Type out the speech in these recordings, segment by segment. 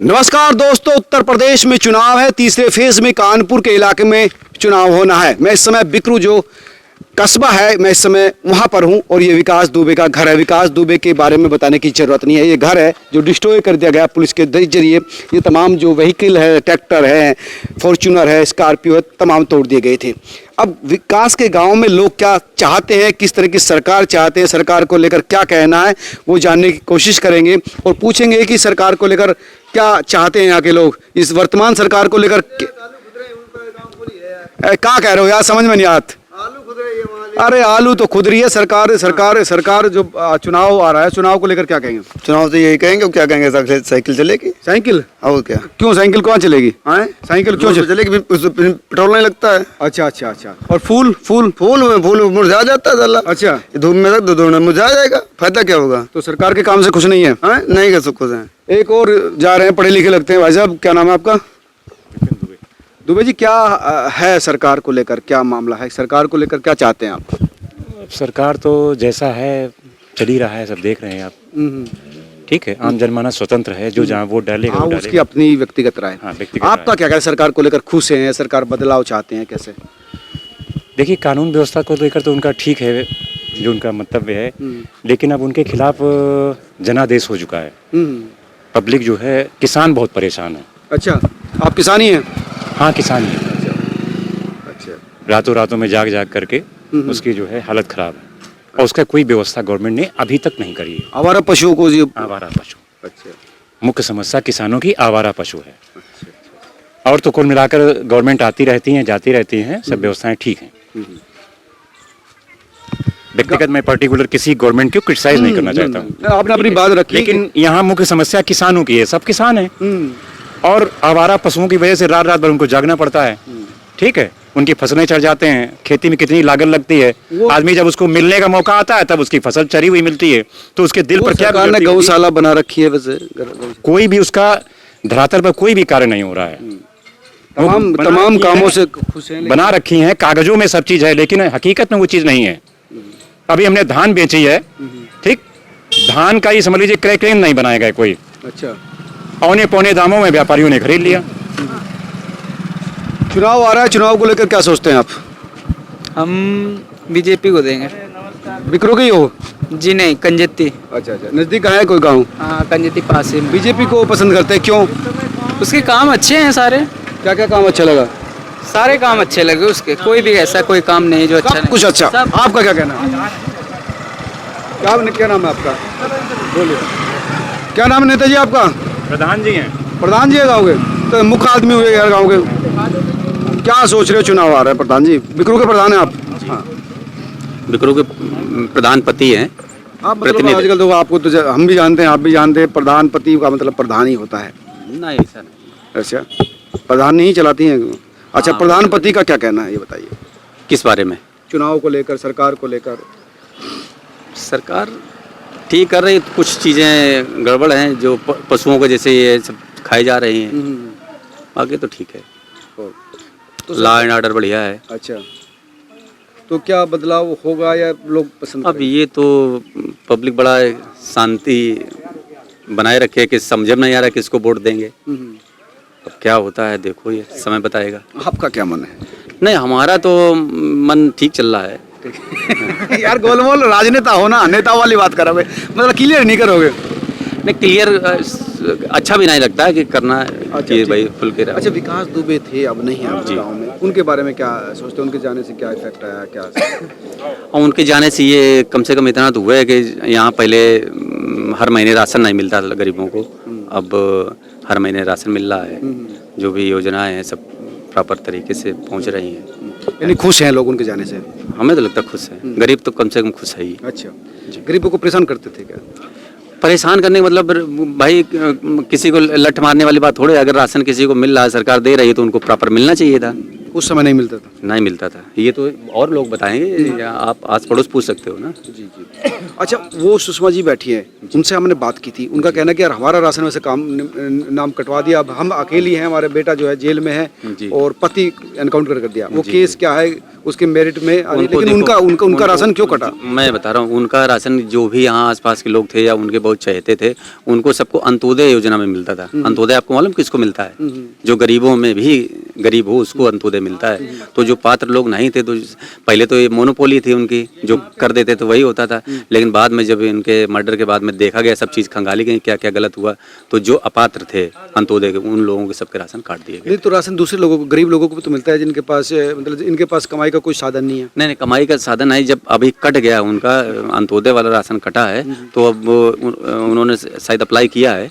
नमस्कार दोस्तों, उत्तर प्रदेश में चुनाव है। तीसरे फेज में कानपुर के इलाके में चुनाव होना है। मैं इस समय बिकरू जो कस्बा है, मैं इस समय वहां पर हूं और ये विकास दुबे का घर है। विकास दुबे के बारे में बताने की जरूरत नहीं है। ये घर है जो डिस्ट्रॉय कर दिया गया पुलिस के जरिए। ये तमाम जो व्हीकल है, ट्रैक्टर है, फॉर्च्यूनर है, स्कॉर्पियो है, तमाम तोड़ दिए गए थे। अब विकास के गांव में लोग क्या चाहते हैं, किस तरह की सरकार चाहते हैं, सरकार को लेकर क्या कहना है, वो जानने की कोशिश करेंगे और पूछेंगे कि सरकार को लेकर क्या चाहते हैं यहाँ के लोग। इस वर्तमान सरकार को लेकर क्या कह रहे हो यार, समझ में नहीं आता। अरे आलू तो खुद रही है सरकार जो चुनाव आ रहा है, चुनाव को लेकर क्या कहेंगे? चुनाव तो यही कहेंगे, क्या कहेंगे, साइकिल चलेगी। साइकिल? और क्या, क्यों साइकिल कहाँ चलेगी? साइकिल क्यों चलेगी? पेट्रोल नहीं लगता है। अच्छा। और फूल मुरझा जाता है साला। अच्छा, धूप में रख दो, धूप में मुरझा जाएगा, फायदा क्या होगा? तो सरकार के काम से खुश नहीं है? नहीं कर सकते हैं। एक और जा रहे हैं, पढ़े लिखे लगते हैं भाई साहब। क्या नाम है आपका? दुबे जी, क्या है सरकार को लेकर, क्या मामला है? सरकार को लेकर क्या चाहते हैं आप? सरकार तो जैसा है चल ही रहा है, सब देख रहे हैं आप। ठीक है, आम जनमानस स्वतंत्र है, जो जहाँ वोट डालेगा वो उसकी अपनी व्यक्तिगत राय। व्यक्तिगत आपका क्या कहना है? सरकार को लेकर खुश हैं, सरकार बदलाव चाहते हैं, कैसे? देखिए, कानून व्यवस्था को लेकर तो उनका ठीक है, जो उनका मंतव्य है, लेकिन अब उनके खिलाफ जनादेश हो चुका है। पब्लिक जो है, किसान बहुत परेशान है। अच्छा, आप किसान ही हैं? हाँ, किसान ही है। अच्छा। रातों में जाग करके उसकी जो है हालत खराब है और उसका कोई व्यवस्था गवर्नमेंट ने अभी तक नहीं करी है। आवारा पशुओं को जी? आवारा पशु। अच्छा। मुख्य समस्या किसानों की आवारा पशु है। और तो कुल मिलाकर गवर्नमेंट आती रहती हैं, जाती रहती हैं, सब व्यवस्थाएं ठीक हैं। व्यक्तिगत मैं पर्टिकुलर किसी गवर्नमेंट को क्रिटिसाइज नहीं करना चाहता हूँ, आपने अपनी बात रखी, लेकिन यहाँ मुख्य समस्या किसानों की है। सब किसान हैं और आवारा पशुओं की वजह से रात भर उनको जागना पड़ता है। ठीक है, उनकी फसलें चढ़ जाते हैं, खेती में कितनी लागत लगती है। आदमी जब उसको मिलने का मौका आता है तब उसकी फसल चरी हुई मिलती है, तो उसके दिल पर क्या सरकार ने गौशाला बना रखी है? वैसे कोई भी उसका धरातल पर कोई भी कार्य नहीं हो रहा है। तमाम कामों से खुश हैं, बना रखी हैं, कागजों में सब चीज है, लेकिन हकीकत में वो चीज नहीं है। अभी हमने धान बेची है, ठीक, धान का ही समझ लीजिए क्रय केंद्र नहीं बनाया गया कोई। अच्छा। औने पौने दामों में व्यापारियों ने खरीद लिया। चुनाव आ रहा है, चुनाव को लेकर क्या सोचते हैं आप? हम बीजेपी को देंगे। बिकरू के ही हो? जी नहीं, कंजती। अच्छा, नजदीक का है कोई गाँव? हाँ, कंजती पास ही में। बीजेपी को पसंद करते हैं, क्यों? उसके काम अच्छे हैं सारे। क्या क्या काम अच्छा लगा? सारे काम अच्छे लगे उसके, कोई भी ऐसा कोई काम नहीं जो अच्छा नहीं। कुछ अच्छा। आपका क्या कहना है? क्या नाम है आपका? बोलिए। क्या नाम है नेताजी आपका? प्रधान जी हैं। प्रधान जी है गाँव के? तो मुख्य आदमी हुए यार गाँव के। क्या सोच रहे हो, चुनाव आ रहा है प्रधान जी? बिकरू के प्रधान है आप? हाँ, बिकरू के प्रधान पति हैं आप। मतलब आजकल तो आपको तो हम भी जानते हैं, आप भी जानते हैं, प्रधान पति का मतलब प्रधान ही होता है। नहीं, ऐसा नहीं। अच्छा, प्रधान नहीं चलाती हैं? अच्छा, हाँ, प्रधानपति का क्या कहना है, ये बताइए। किस बारे में? चुनाव को लेकर, सरकार को लेकर। सरकार ठीक कर रही है, कुछ चीज़ें गड़बड़ हैं, जो पशुओं को जैसे ये सब खाए जा रही हैं। बाकी तो ठीक है, तो लॉ एंड ऑर्डर बढ़िया है। अच्छा, तो क्या बदलाव होगा या लोग पसंद अब ये तो पब्लिक बड़ा शांति बनाए रखे कि समझ में नहीं आ रहा किसको वोट देंगे। अब क्या होता है देखो, ये समय बताएगा। आपका क्या मन है? नहीं, हमारा तो मन ठीक चल रहा है। यार गोलमोल राजनेता हो ना, नेता वाली बात करोगे, मतलब क्लियर नहीं करोगे। नहीं, क्लियर अच्छा भी नहीं लगता है कि करना कि भाई फुल के। अच्छा, विकास दुबे थे, अब नहीं है आपके गाँव में, उनके बारे में क्या सोचते हैं? उनके जाने से क्या इफेक्ट आया, क्या? और उनके जाने से ये कम से कम इतना तो हुआ है कि यहाँ पहले हर महीने राशन नहीं मिलता था गरीबों को, अब हर महीने राशन मिल रहा है। जो भी योजनाएं हैं सब प्रॉपर तरीके से पहुँच रही हैं। यानी खुश हैं लोग उनके जाने से? हमें तो लगता है खुश है, गरीब तो कम से कम खुश है ही। अच्छा, गरीबों को परेशान करते थे क्या? परेशान करने का मतलब भाई किसी को लठ मारने वाली बात थोड़ी है। अगर राशन किसी को मिल रहा है, सरकार दे रही है, तो उनको प्रॉपर मिलना चाहिए था। उस समय नहीं मिलता था। नहीं मिलता था। ये तो और लोग बताएंगे, या आप आस पड़ोस पूछ सकते हो ना। जी जी। अच्छा, वो सुषमा जी बैठी है, उनसे हमने बात की थी, उनका कहना है कि यार हमारा राशन में से नाम कटवा दिया, अब हम अकेली हैं, हमारे बेटा जो है जेल में है जी। और पति एनकाउंटर कर दिया। वो केस क्या है उसके मेरिट में, उनको लेकिन देखो, उनका राशन क्यों कटा? मैं बता रहा हूँ, उनका राशन जो भी यहाँ आसपास के लोग थे या उनके बहुत चहेते थे, उनको सबको अंत्योदय योजना में मिलता था। अंत्योदय आपको मालूम किसको मिलता है? जो गरीबों में भी गरीब हो उसको अंत्योदय मिलता है। तो जो पात्र लोग नहीं थे, तो पहले तो ये मोनोपोली थी उनकी, जो कर देते तो वही होता था। लेकिन बाद में जब इनके मर्डर के बाद में देखा गया, सब चीज़ खंगाली गई, क्या क्या गलत हुआ, तो जो अपात्र थे अंत्योदय के, उन लोगों के सबके राशन काट दिए गए। नहीं तो राशन दूसरे लोगों को, गरीब लोगों को भी तो मिलता है, जिनके पास मतलब इनके पास कमाई का कोई साधन नहीं है। नहीं, कमाई का साधन नहीं, जब अभी कट गया उनका अंत्योदय वाला राशन कटा है, तो अब उन्होंने शायद अप्लाई किया है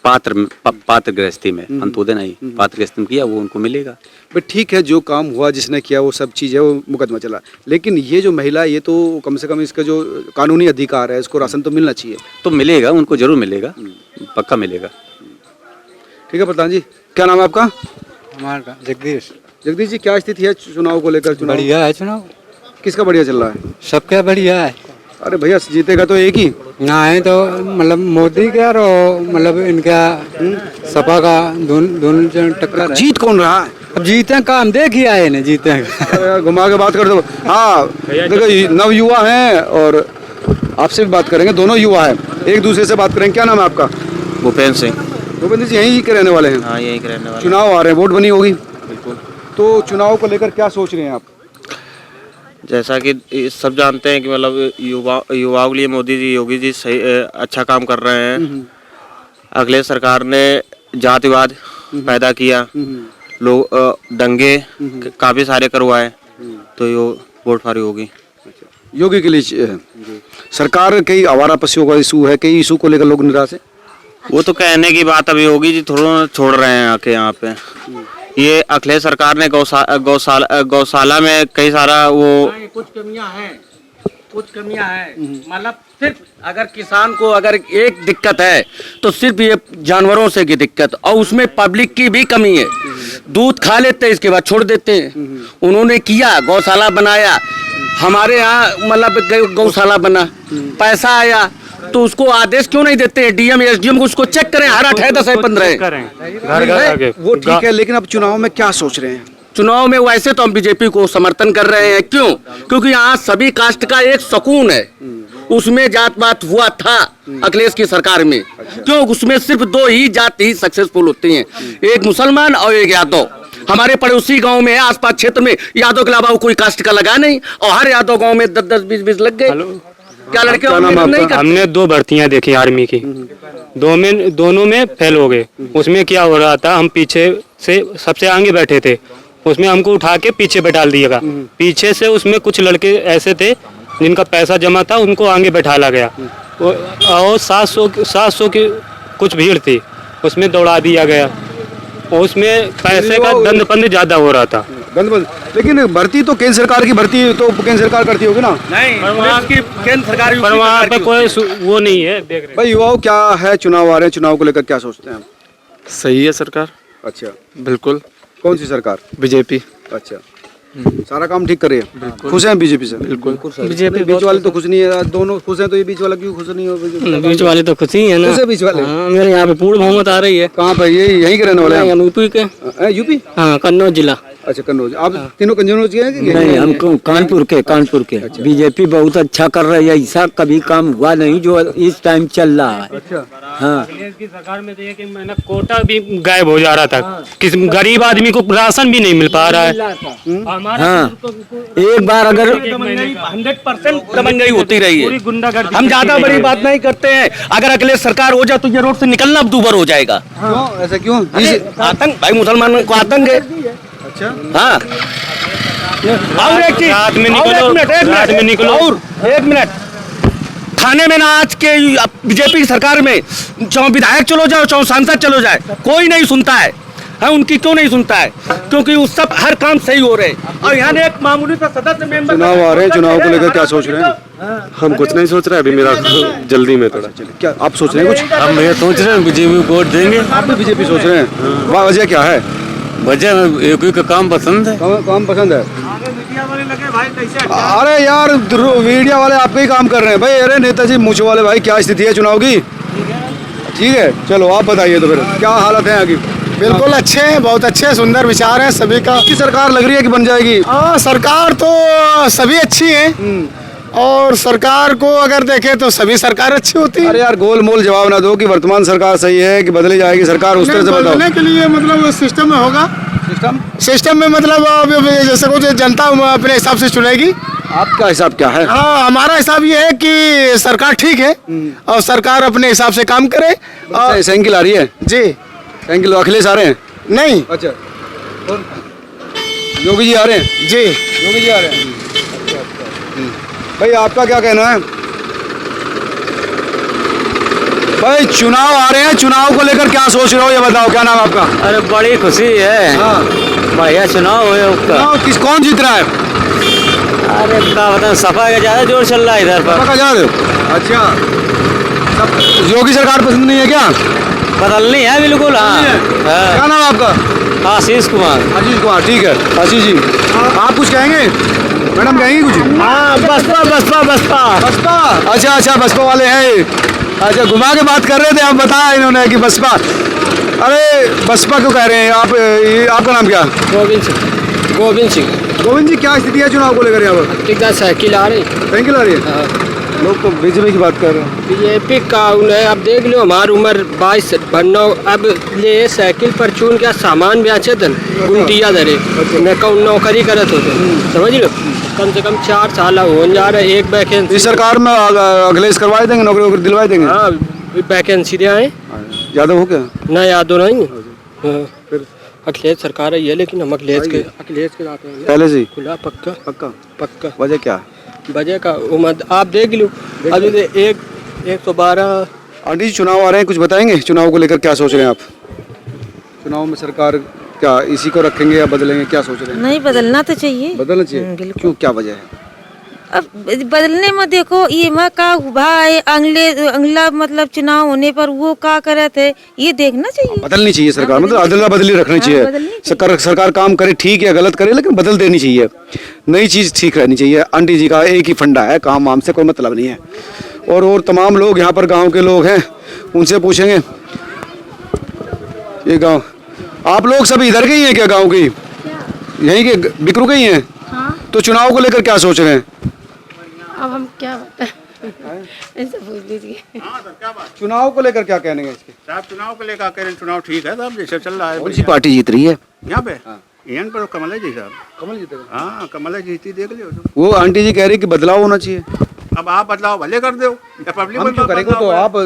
पात्र गृहस्थी में, अंत्योदय नहीं, पात्र गृहस्थी में किया, वो उनको मिलेगा। बट ठीक है, जो काम हुआ जिसने किया वो सब चीज़ है, वो मुकदमा चला। लेकिन ये जो महिला, ये तो कम से कम इसका जो कानूनी अधिकार है, इसको राशन तो मिलना चाहिए। तो मिलेगा, उनको जरूर मिलेगा, पक्का मिलेगा। ठीक है प्रधान जी, क्या नाम है आपका? हमारा जगदीश। जगदीश जी, क्या स्थिति है चुनाव को लेकर? चुनाव बढ़िया है चुनाव, किसका बढ़िया चल रहा है? सबका बढ़िया है। अरे भैया, जीतेगा तो एक ही ना है तो मतलब मोदी का और मतलब इनका सपा का दोनों जन टक्कर है। जीत कौन रहा है? अब जीते का हम देख ही आए ने, जीते अरे यार, घुमा के बात कर दो। हाँ देखो, नव युवा हैं और आपसे भी बात करेंगे, दोनों युवा हैं, एक दूसरे से बात करेंगे। क्या नाम है आपका? भूपेंद्र सिंह। भूपेंद्र जी यहीं के रहने वाले हैं? हाँ, यहीं के रहने वाले। चुनाव आ रहे हैं, वोट बनी होगी, बिल्कुल। तो चुनाव को लेकर क्या सोच रहे हैं आप? जैसा कि सब जानते हैं कि मतलब युवाओं के लिए मोदी जी, योगी जी सही अच्छा काम कर रहे हैं। अखिलेश सरकार ने जातिवाद पैदा किया, लोग दंगे काफी सारे करवाए, तो यो वोट फारी होगी। योगी के लिए है। सरकार कई आवारा पशुओं का इशू है, कई इशू को लेकर लोग निराश है। वो तो कहने की बात अभी होगी जी, थोड़ा छोड़ रहे हैं आके यहाँ पे। ये अखिलेश सरकार ने गौशाला में कई सारा वो कुछ कमियां हैं, मतलब सिर्फ अगर किसान को अगर एक दिक्कत है तो सिर्फ ये जानवरों से की दिक्कत, और उसमें पब्लिक की भी कमी है। दूध खा लेते हैं, इसके बाद छोड़ देते हैं। उन्होंने किया, गौशाला बनाया, हमारे यहाँ मतलब गौशाला बना, पैसा आया, तो उसको आदेश क्यों नहीं देते? डीएम एसडीएम को उसको चेक करें, हर 8 है 10 है 15 है, वो ठीक है, लेकिन अब चुनाव में क्या सोच रहे हैं? चुनाव में वैसे तो हम बीजेपी को समर्थन कर रहे हैं। क्यों? क्योंकि यहाँ सभी कास्ट का एक सुकून है। उसमें जात पात हुआ था अखिलेश की सरकार में। क्यों? उसमें सिर्फ 2 ही जात ही सक्सेसफुल होती हैं, एक मुसलमान और एक यादव। हमारे पड़ोसी गांव में, आसपास क्षेत्र में यादव के अलावा कोई कास्ट का लगा नहीं, और हर यादव गांव में 10-10 20-20 लग गए। क्या लड़के नहीं? हमने 2 भर्तियां देखी आर्मी की, दोनों में फेल हो गए। उसमें क्या हो रहा था, हम पीछे से सबसे आगे बैठे थे, उसमें हमको उठा के पीछे बैठा दिएगा। पीछे से उसमें कुछ लड़के ऐसे थे जिनका पैसा जमा था, उनको आगे बैठाला गया, और 700 की कुछ भीड़ थी, उसमें दौड़ा दिया गया। उसमें पैसे का दंड ज्यादा हो रहा था। लेकिन भर्ती तो केंद्र सरकार की भर्ती तो केंद्र सरकार करती होगी ना? नहीं, केंद्र सरकार, पर वहाँ पे कोई वो नहीं है। देख रहे भाई, युवाओं क्या है, चुनाव आ रहे हैं, चुनाव को लेकर क्या सोचते हैं? सही है सरकार। अच्छा, बिल्कुल। कौन सी सरकार? बीजेपी। अच्छा, सारा काम ठीक कर रही है, खुश हैं बीजेपी से? बिल्कुल। बीजेपी बीच वाले तो खुश नहीं है, दोनों खुश हैं, तो ये बीच वाला क्यों खुश नहीं हो? बीच वाले तो खुश ही है ना। बीच वाले मेरे यहाँ पे पूर्ण बहुमत आ रही है। कहाँ पर? ये यहीं के रहने वाले हैं? यूपी के। यूपी? हाँ, कन्नौज जिला। अच्छा, कन्नौज। आप तीनों कन्नौज के हैं कि? नहीं, हम कानपुर के। बीजेपी बहुत अच्छा कर रही है, ऐसा कभी काम हुआ नहीं जो इस टाइम चल रहा है। अच्छा, हाँ। की सरकार में देखिए कि मैंने कोटा भी गायब हो जा रहा था, किसी गरीब आदमी को राशन भी नहीं मिल पा रहा है। हाँ, एक बार अगर 100% दबंगई होती रही है। हम ज्यादा बड़ी बात नहीं करते हैं, अगर अखिलेश सरकार हो जाए तो ये रोड से निकलना अब दूभर हो जाएगा। क्यों? ऐसा क्यों? आतंक, भाई मुसलमानों को आतंक है। अच्छा, हाँ। और एक चीज, रात में निकलो। और एक मिनट, थाने में ना आज के बीजेपी की सरकार में चाहे विधायक चलो जाओ, चाहे सांसद चलो जाए, कोई नहीं सुनता है। उनकी क्यों नहीं सुनता है? क्योंकि उस सब हर काम सही हो रहे हैं, और यहाँ एक मामूली सा सदस्य मेंबर। चुनाव आ रहे हैं, चुनाव को लेकर क्या सोच रहे हैं? हम कुछ नहीं सोच रहे, अभी मेरा जल्दी में थोड़ा। क्या आप सोच रहे हैं कुछ? हम ये सोच रहे हैं बीजेपी को वोट देंगे। आप भी बीजेपी सोच रहे हैं? वजह क्या है? वजह योगी का काम पसंद है। काम पसंद है। अरे यार मीडिया वाले आपके ही काम कर रहे हैं भाई। अरे नेताजी मूछ वाले भाई, क्या स्थिति है चुनाव की? ठीक है, चलो आप बताइए तो फिर क्या हालत है आगे? बिल्कुल अच्छे हैं, बहुत अच्छे सुंदर विचार हैं सभी का। की सरकार लग रही है कि बन जाएगी? सरकार तो सभी अच्छी है, और सरकार को अगर देखें तो सभी सरकार अच्छी होती है। अरे यार गोल मोल जवाब ना दो कि वर्तमान सरकार सही है कि बदली जाएगी सरकार, उस तरह से बताओ। बदलने के लिए मतलब सिस्टम में होगा, सिस्टम में मतलब जैसे कुछ जनता अपने हिसाब से चुनेगी। आपका हिसाब क्या है? हाँ, हमारा हिसाब ये है कि सरकार ठीक है और सरकार अपने हिसाब से काम करे। और साइकिल आ रही है जी, साइकिल अखिलेश आ रहे हैं? नहीं, अच्छा, योगी जी आ रहे हैं? जी योगी जी आ रहे हैं। भाई आपका क्या कहना है? भाई चुनाव आ रहे हैं, चुनाव को लेकर क्या सोच रहे हो ये बताओ। क्या नाम है आपका? अरे बड़ी खुशी है। हाँ, बढ़िया चुनाव है उसका। चुनाव कौन जीत रहा है? अरे क्या बताऊं, सपा का ज्यादा जोर चल रहा है इधर पर। पक्का याद है? अच्छा, योगी सरकार पसंद नहीं है क्या? बदलनी है बिल्कुल। हाँ, क्या नाम है आपका? आशीष कुमार। आशीष कुमार, ठीक है। आशीष जी आप कुछ कहेंगे? मैडम कहेंगी कुछ? हाँ, बसपा बसपा बसपा। बसपा, अच्छा अच्छा, बसपा वाले हैं। अच्छा, घुमा के बात कर रहे थे, आप बताया इन्होंने कि बसपा। अरे बसपा क्यों कह रहे हैं आप? आपका नाम क्या? गोविंद सिंह। गोविंद सिंह। गोविंद जी, क्या स्थिति है चुनाव को लेकर यहाँ पर? टिकट साइकिल आ रही। साइकिल आ रही है? लोग तो बीजेपी की बात कर रहे हैं। बीजेपी का उन्हें अब देख लो, हमारी उम्र 22 बनना, अब ले साइकिल पर चुन के सामान बेचे थे गुंटिया धरे। मैं कहूँ नौकरी करत होते, समझ लो, कम से कम 4 साल हो जा रहे। एक वैकेंसी इस सरकार में अखिलेश करवा देंगे, नौकरी वोकरी दिलवा देंगे? हाँ, वैकेंसी दे आए। यादव हो क्या? ना यादव नहीं, फिर अखिलेश सरकार है ये, लेकिन हम अखिलेश के साथ हैं पहले से खुला पक्का पक्का। पक्का। वजह क्या? वजह का उम्र आप देख लो, अभी 112। आंटी जी चुनाव आ रहे हैं, कुछ बताएंगे चुनाव को लेकर क्या सोच रहे हैं आप? चुनाव में सरकार क्या इसी को रखेंगे या बदलेंगे, क्या सोच रहे हैं? नहीं, बदलना तो चाहिए। बदलना चाहिए? क्यों, क्या वजह है? अब बदलने में देखो, ये माँ का भाई अगला मतलब चुनाव होने पर वो क्या करे थे, ये देखना चाहिए। बदलनी चाहिए सरकार, मतलब अदला बदली रखनी चाहिए। सरकार काम करे ठीक या गलत करे, लेकिन बदल देनी चाहिए। नई चीज ठीक रहनी चाहिए। आंटी जी का एक ही फंडा है, काम वाम से कोई मतलब नहीं है। और तमाम लोग यहाँ पर गाँव के लोग हैं, उनसे पूछेंगे। ये गाँव आप लोग सब इधर के ही हैं क्या? गाँव के यहीं के बिकरू के ही हैं? हाँ। तो चुनाव को लेकर क्या सोच रहे हैं? अब हम क्या बताएं, ऐसे पूछ लीजिए। चुनाव को लेकर क्या कहने इसके? साहब चुनाव को लेकर कह रहे हैं, चुनाव ठीक है साहब, जैसे चल रहा है। कौन सी पार्टी जीत रही है यहाँ पे? यहाँ पर कमल है जी साहब। कमल जीतेगा? हाँ, कमल है जीती, देख लियो। वो आंटी जी कह रही कि बदलाव होना चाहिए। अब आप बदलाव भले कर दो या पब्लिक हम क्यों करेंगे? तो आप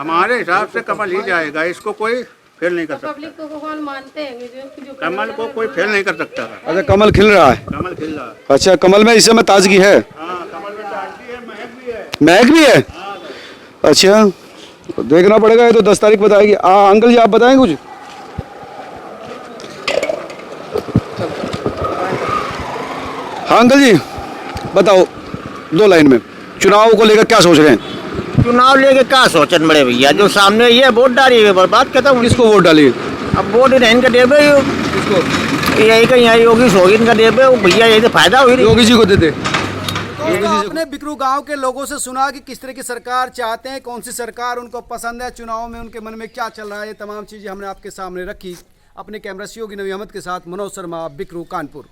हमारे हिसाब से कमल ही जाएगा, इसको कोई फेल नहीं कर सकता। पब्लिक को कौन मानते हैं जो कमल को कोई फेल नहीं कर सकता। अच्छा, कमल खिल रहा है? कमल खिल रहा है। अच्छा, कमल में इस समय ताजगी है? हाँ, कमल में ताजगी है, महक भी है। महक भी है? अच्छा, देखना पड़ेगा, ये तो 10 तारीख बताएगी। अंकल जी आप बताएंगे कुछ? हाँ अंकल जी बताओ, 2 लाइन में चुनाव को लेकर क्या सोच रहे हैं? चुनाव लेके क्या सोचन बड़े भैया, जो सामने ये वोट डालिए, बर्बाद करता हूँ। किसको वोट डालिए? अब वोट इनका देवे, यही का यहाँ योगी सोगी इनका देवे, भैया यही तो फायदा हुई। योगी जी को देते। आपने बिकरू गांव के लोगों से सुना कि किस तरह की सरकार चाहते हैं, कौन सी सरकार उनको पसंद है, चुनाव में उनके मन में क्या चल रहा है, ये तमाम चीजें हमने आपके सामने रखी। अपने कैमरा योगी नवी अहमद के साथ मनोज शर्मा, बिकरू, कानपुर।